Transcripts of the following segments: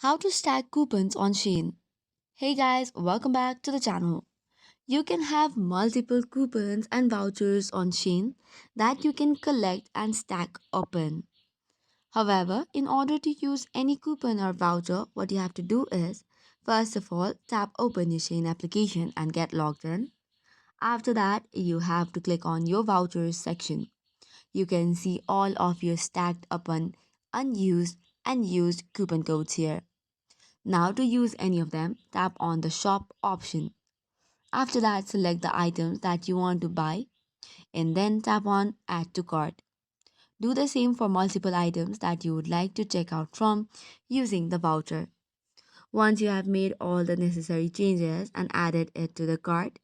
How to stack coupons on Shein. Hey guys, welcome back to the channel. You can have multiple coupons and vouchers on Shein that you can collect and stack open. However, in order to use any coupon or voucher, what you have to do is first of all tap open your Shein application and get logged in. After that, you have to click on your vouchers section. You can see all of your stacked upon unused and used coupon codes here. Now to use any of them, tap on the shop option. After that, select the items that you want to buy and then tap on add to cart. Do the same for multiple items that you would like to check out from using the voucher. Once you have made all the necessary changes and added it to the cart,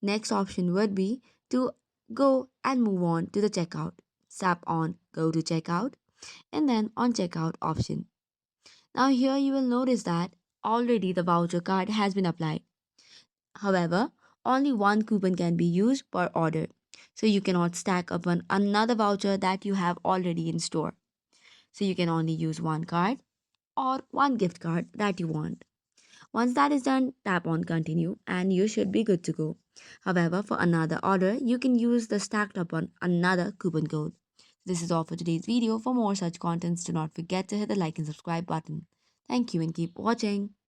next option would be to go and move on to the checkout. Tap on go to checkout and then on checkout option. Now here you will notice that already the voucher card has been applied. However, only one coupon can be used per order. So you cannot stack upon another voucher that you have already in store. So you can only use one card or one gift card that you want. Once that is done, tap on continue and you should be good to go. However, for another order, you can use the stacked upon another coupon code. This is all for today's video. For more such contents, do not forget to hit the like and subscribe button. Thank you and keep watching.